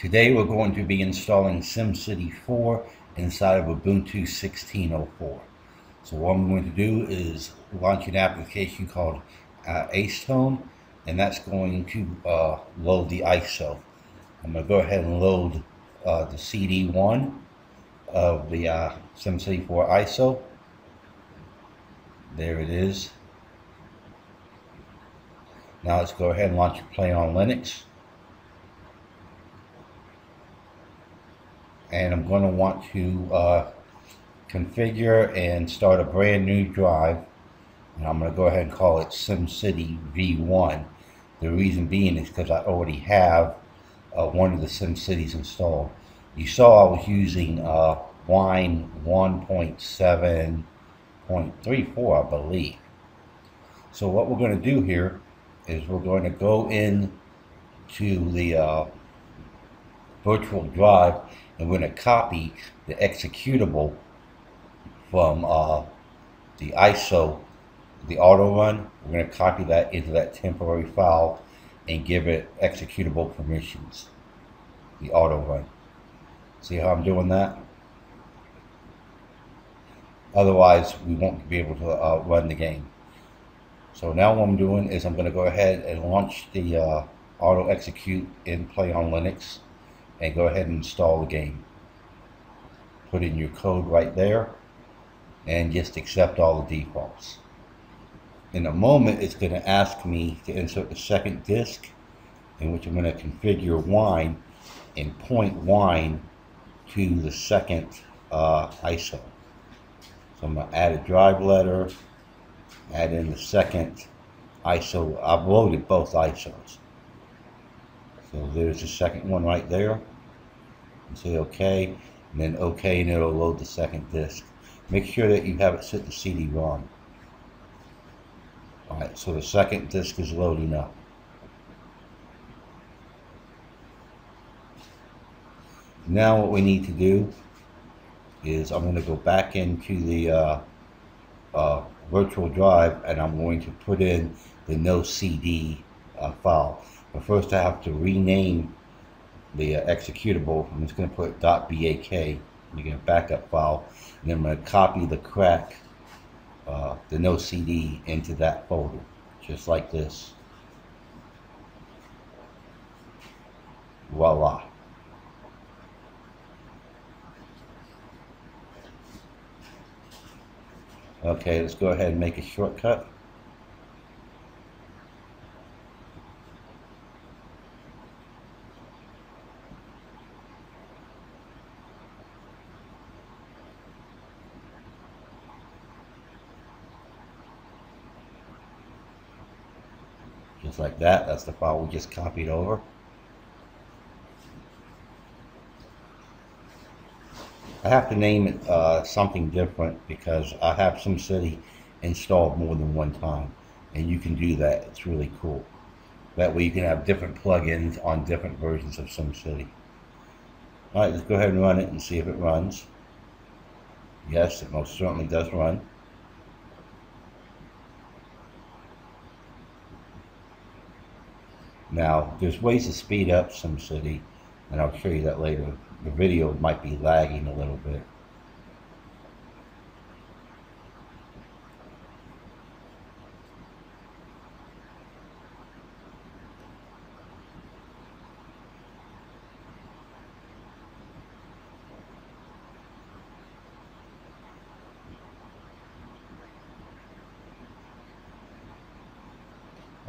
Today we're going to be installing SimCity 4 inside of Ubuntu 16.04. So what I'm going to do is launch an application called Acetone, and that's going to load the ISO. I'm going to go ahead and load the CD1 of the SimCity 4 ISO. There it is. Now let's go ahead and launch a Play on Linux. And I'm going to want to configure and start a brand new drive, and I'm going to go ahead and call it SimCity V1. The reason being is because I already have one of the SimCities installed. You saw I was using Wine 1.7.34, I believe. So what we're going to do here is we're going to go in to the virtual drive, and we're going to copy the executable from the ISO, the auto run. We're going to copy that into that temporary file and give it executable permissions, the auto run. See how I'm doing that? Otherwise we won't be able to run the game. So now what I'm doing is I'm going to go ahead and launch the auto execute in Play on Linux and go ahead and install the game. Put in your code right there and just accept all the defaults. In a moment it's going to ask me to insert the second disk, in which I'm going to configure Wine and point Wine to the second ISO. So I'm going to add a drive letter, add in the second ISO. I've loaded both ISOs. So there's the second one right there. And say OK, and then OK, and it'll load the second disk. Make sure that you have it set to CD-ROM. Alright, so the second disk is loading up. Now what we need to do is I'm going to go back into the virtual drive, and I'm going to put in the no CD file. But first I have to rename the executable. I'm just going to put .bak, you get a backup file, and then I'm going to copy the crack, the no CD, into that folder, just like this. Voila. Okay, let's go ahead and make a shortcut. Just like that. That's the file we just copied over. I have to name it something different because I have SimCity installed more than one time, and you can do that. It's really cool. That way you can have different plugins on different versions of SimCity. Alright, let's go ahead and run it and see if it runs. Yes, it most certainly does run. Now, there's ways to speed up SimCity, and I'll show you that later. The video might be lagging a little bit.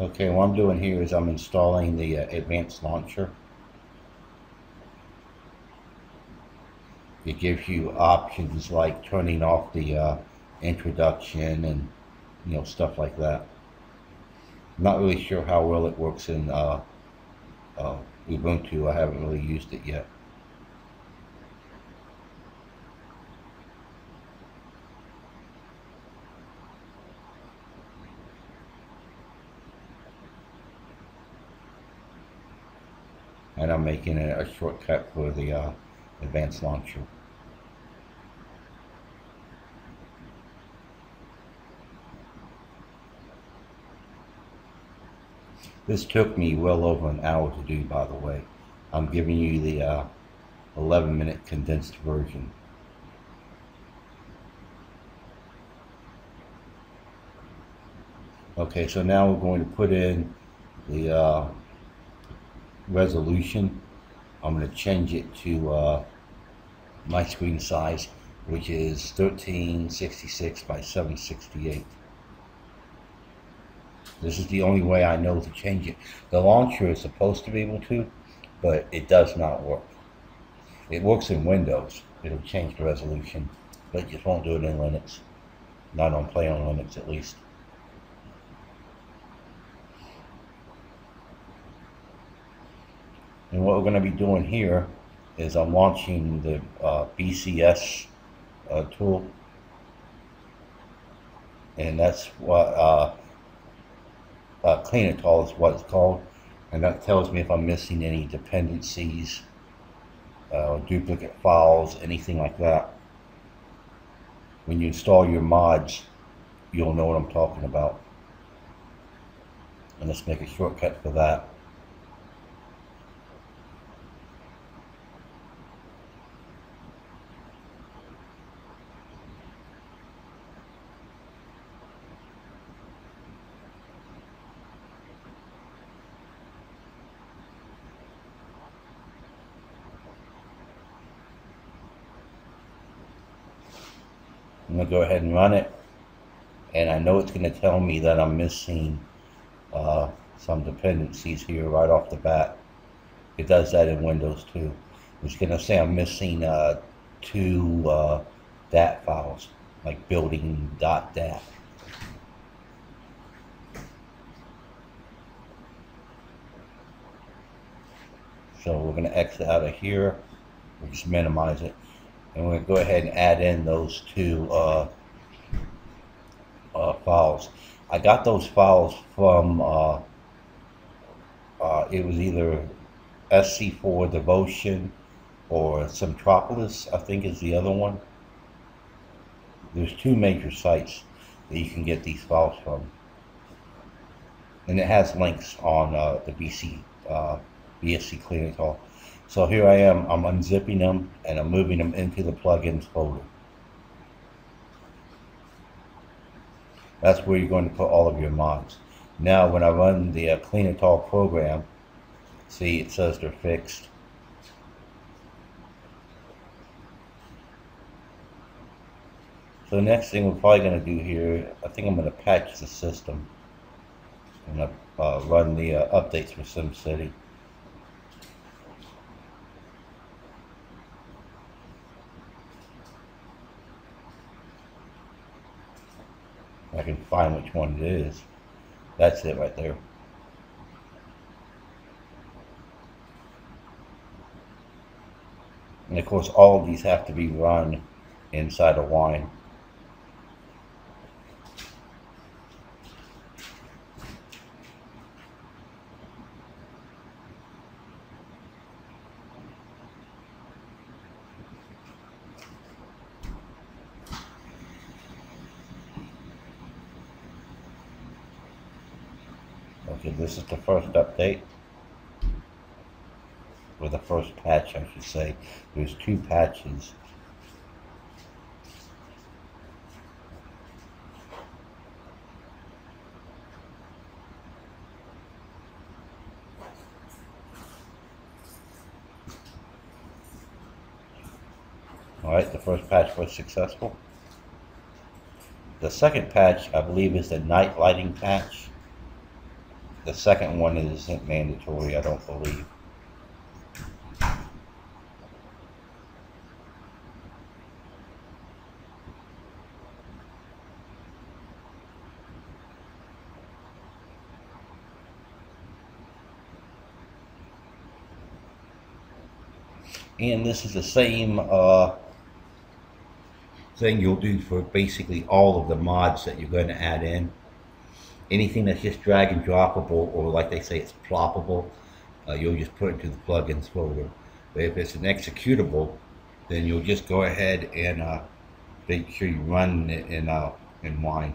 Okay, what I'm doing here is I'm installing the advanced launcher. It gives you options like turning off the introduction and stuff like that. I'm not really sure how well it works in Ubuntu. I haven't really used it yet. And I'm making a shortcut for the advanced launcher. This took me well over an hour to do, by the way. I'm giving you the 11-minute condensed version. Okay, so now we're going to put in the resolution. I'm going to change it to my screen size, which is 1366 by 768. This is the only way I know to change it. The launcher is supposed to be able to, but it does not work. It works in Windows. It'll change the resolution, but it just won't do it in Linux. Not on Play on Linux, at least. And what we're going to be doing here is I'm launching the BCS tool, and that's what Cleanitol is what it's called, and that tells me if I'm missing any dependencies, duplicate files, anything like that. When you install your mods, you'll know what I'm talking about. And let's make a shortcut for that. I'm going to go ahead and run it, and I know it's going to tell me that I'm missing some dependencies here right off the bat. It does that in Windows too. It's going to say I'm missing two DAT files, like building.dat. So we're going to exit out of here. We'll just minimize it. And we're going to go ahead and add in those two files. I got those files from, it was either SC4 Devotion or Centropolis, I think is the other one. There's two major sites that you can get these files from. And it has links on the BSC Cleanitol. So here I am, I'm unzipping them and I'm moving them into the plugins folder. That's where you're going to put all of your mods. Now when I run the Cleanitol program, see it says they're fixed. So the next thing we're probably going to do here, I think I'm going to patch the system. I'm going to run the updates for SimCity. I can find which one it is. That's it right there. And of course all of these have to be run inside of Wine. Okay, this is the first update, or the first patch I should say. There's two patches. Alright, the first patch was successful. The second patch, I believe, is the night lighting patch. The second one isn't mandatory, I don't believe. And this is the same thing you'll do for basically all of the mods that you're going to add in. Anything that's just drag and droppable, or like they say, it's ploppable, you'll just put it into the plugins folder. But if it's an executable, then you'll just go ahead and make sure you run it in Wine.